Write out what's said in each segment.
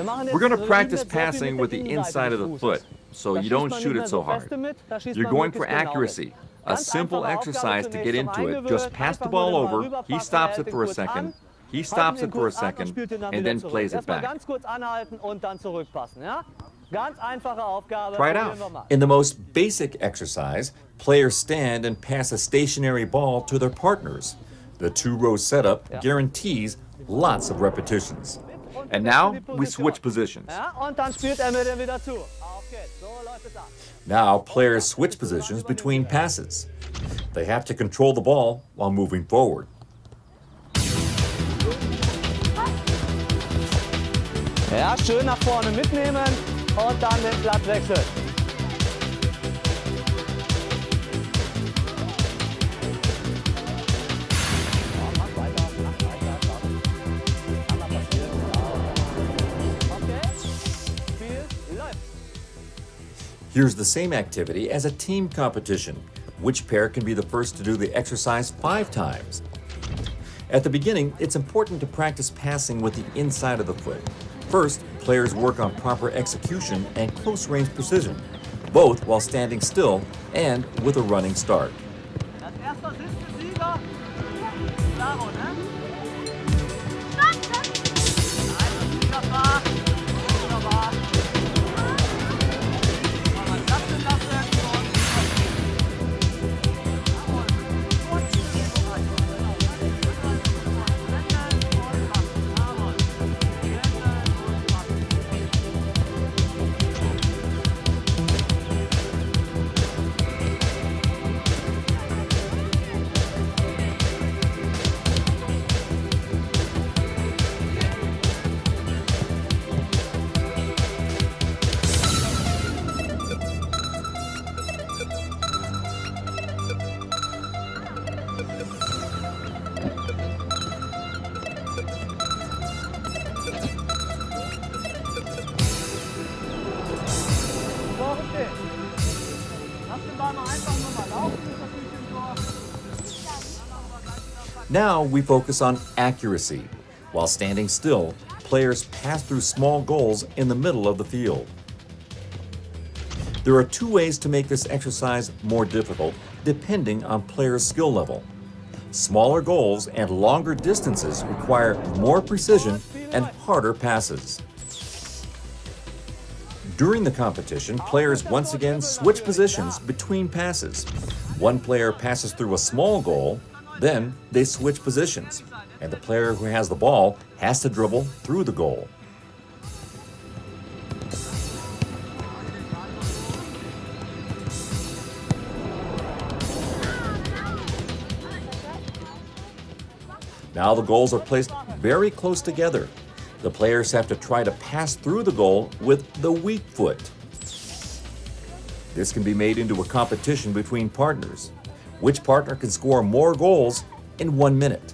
We're going to practice passing with the inside of the foot, so you don't shoot it so hard. You're going for accuracy. A simple exercise to get into it. Just pass the ball over, he stops it for a second, he stops it for a second, and then plays it back. Try it out. In the most basic exercise, players stand and pass a stationary ball to their partners. The two-row setup guarantees lots of repetitions. And now we switch positions. Now players switch positions between passes. They have to control the ball while moving forward. Ja, schön nach vorne mitnehmen und dann den Platz wechseln. Here's the same activity as a team competition. Which pair can be the first to do the exercise 5 times? At the beginning, it's important to practice passing with the inside of the foot. First, players work on proper execution and close-range precision, both while standing still and with a running start. Now we focus on accuracy. While standing still, players pass through small goals in the middle of the field. There are 2 ways to make this exercise more difficult depending on players' skill level. Smaller goals and longer distances require more precision and harder passes. During the competition, players once again switch positions between passes. One player passes through a small goal, then they switch positions, and the player who has the ball has to dribble through the goal. Now the goals are placed very close together. The players have to try to pass through the goal with the weak foot. This can be made into a competition between partners. Which partner can score more goals in 1 minute?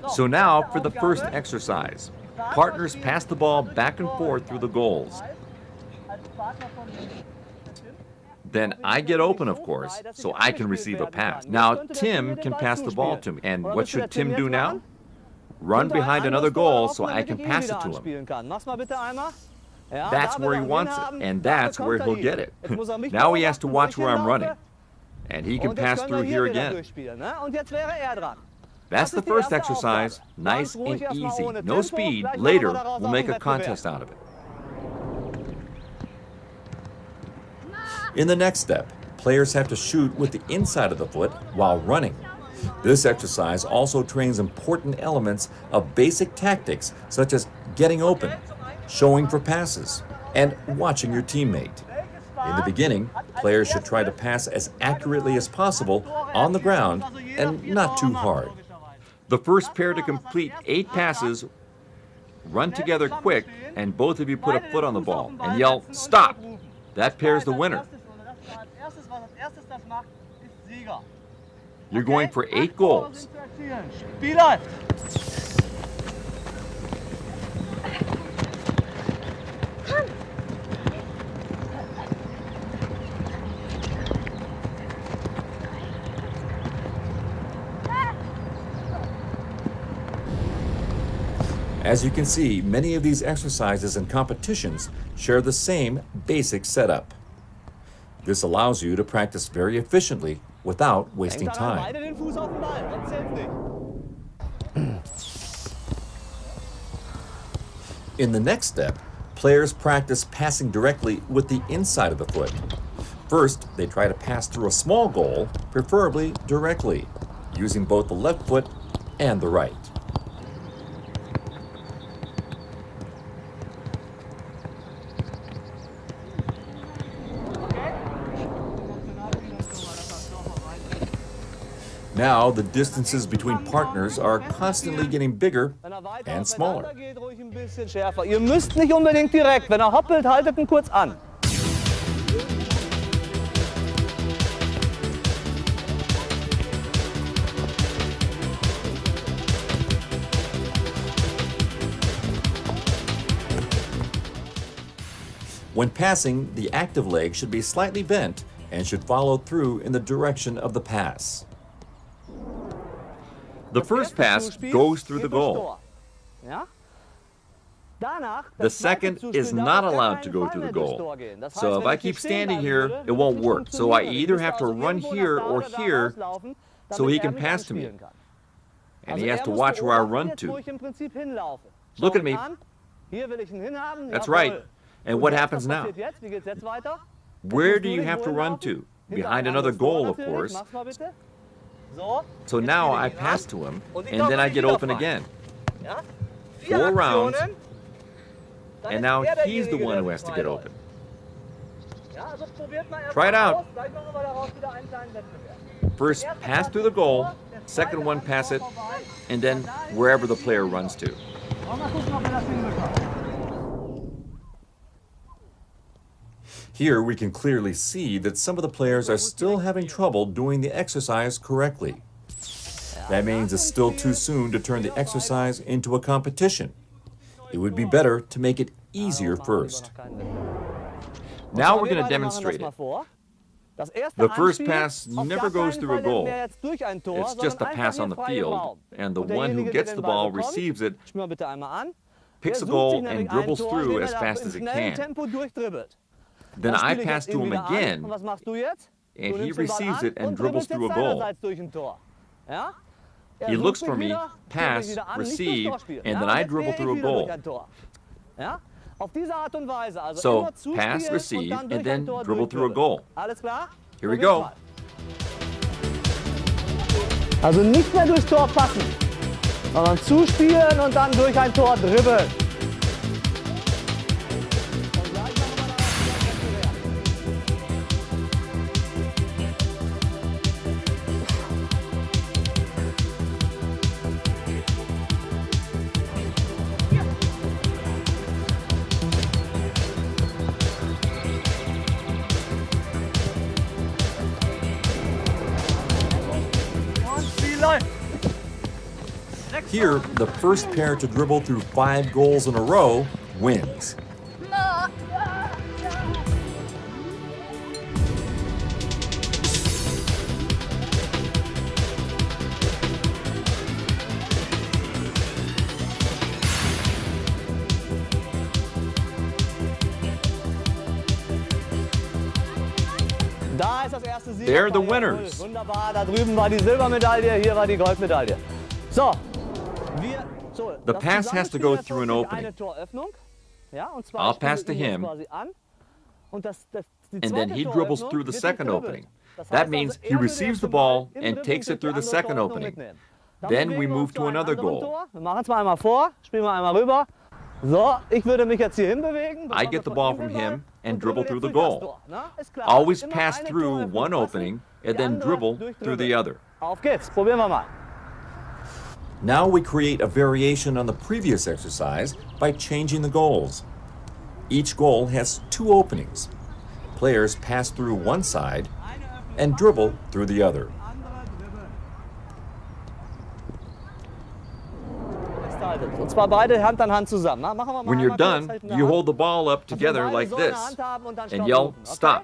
So now for the first exercise. Partners pass the ball back and forth through the goals. Then I get open, of course, so I can receive a pass. Now Tim can pass the ball to me. And what should Tim do now? Run behind another goal so I can pass it to him. That's where he wants it, and that's where he'll get it. Now he has to watch where I'm running. And he can pass through here again. That's the first exercise, nice and easy, no speed. Later, we'll make a contest out of it. In the next step, players have to shoot with the inside of the foot while running. This exercise also trains important elements of basic tactics such as getting open, showing for passes, and watching your teammate. In the beginning, players should try to pass as accurately as possible on the ground and not too hard. The first pair to complete 8 passes, run together quick, and both of you put a foot on the ball and yell, "Stop!" That pair's the winner. You're going for 8 goals. As you can see, many of these exercises and competitions share the same basic setup. This allows you to practice very efficiently without wasting time. Beide den Fuß auf den Ball, sonst zählt's nicht. In the next step, players practice passing directly with the inside of the foot. First, they try to pass through a small goal, preferably directly, using both the left foot and the right. Now, the distances between partners are constantly getting bigger and smaller. Geht, ruhig ein bisschen schärfer. Ihr müsst nicht unbedingt direkt. Wenn er hoppelt, haltet ihn kurz an. When passing, the active leg should be slightly bent and should follow through in the direction of the pass. The first pass goes through the goal. Ja? Danach, The second is not allowed to go through the goal. So if I keep standing here, it won't work. So I either have to run here or here so he can pass to me. And he has to watch where I run to. Look at me. That's right. And what happens now? Where do you have to run to? Behind another goal, of course. So now I pass to him, and then I get open again. 4 rounds, and now he's the one who has to get open. Try it out. First, pass through the goal. Second one, pass it, and then wherever the player runs to. Here we can clearly see that some of the players are still having trouble doing the exercise correctly. That means it's still too soon to turn the exercise into a competition. It would be better to make it easier first. Now we're going to demonstrate it. The first pass never goes through a goal. It's just a pass on the field, and the one who gets the ball receives it, picks a goal, and dribbles through as fast as he can. Then I pass to him again, and he receives it and dribbles through a goal. He looks for me, pass, receive, and then I dribble through a goal. So, pass, receive, and then dribble through a goal. Here we go. Also nicht mehr durchs Tor passen, sondern zuspielen und dann durch ein Tor dribbeln. Here, the first pair to dribble through 5 goals in a row wins. They're the winners. Wunderbar, da drüben war die Silbermedaille, hier war die Goldmedaille. So. The pass has to go through an opening. I'll pass to him, and then he dribbles through the second opening. That means he receives the ball and takes it through the second opening. Then we move to another goal. I get the ball from him and dribble through the goal. Always pass through one opening and then dribble through the other. Auf geht's, probieren wir mal. Now we create a variation on the previous exercise by changing the goals. Each goal has 2 openings. Players pass through one side and dribble through the other. haltet. Und zwar beide Hand an Hand zusammen. Machen wir mal When you're einmal kurz, done, halt in der you Hand. hold the ball up Also together beide like so in der this Hand haben und dann and Stopp yell, rufen, okay? stop.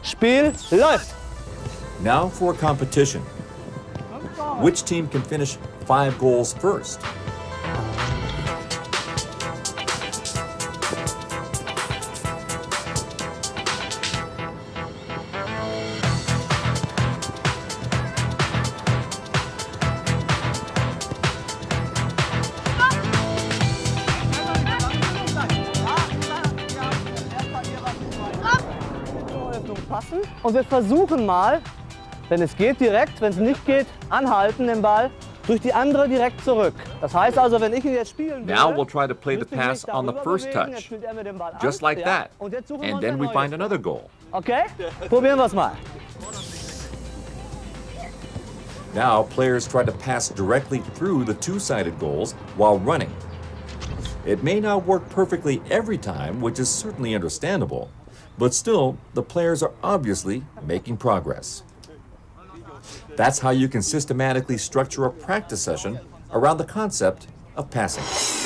Spiel läuft. Now for a competition. Which team can finish 5 goals first? Passen. Und wir versuchen mal, wenn es geht direkt, wenn es nicht geht, anhalten den Ball, durch die andere direkt zurück. Das heißt also, wenn ich ihn jetzt spielen will, Now we'll try to play the müsste ich mich pass on the darüber first bewegen, touch, jetzt spielt er mir den Ball just an, like ja, that. und jetzt suchen wir And uns then ein we neues find Tor. another goal. Okay? Probieren wir es mal. Now players try to pass directly through the two-sided goals while running. It may not work perfectly every time, which is certainly understandable, but still, the players are obviously making progress. That's how you can systematically structure a practice session around the concept of passing.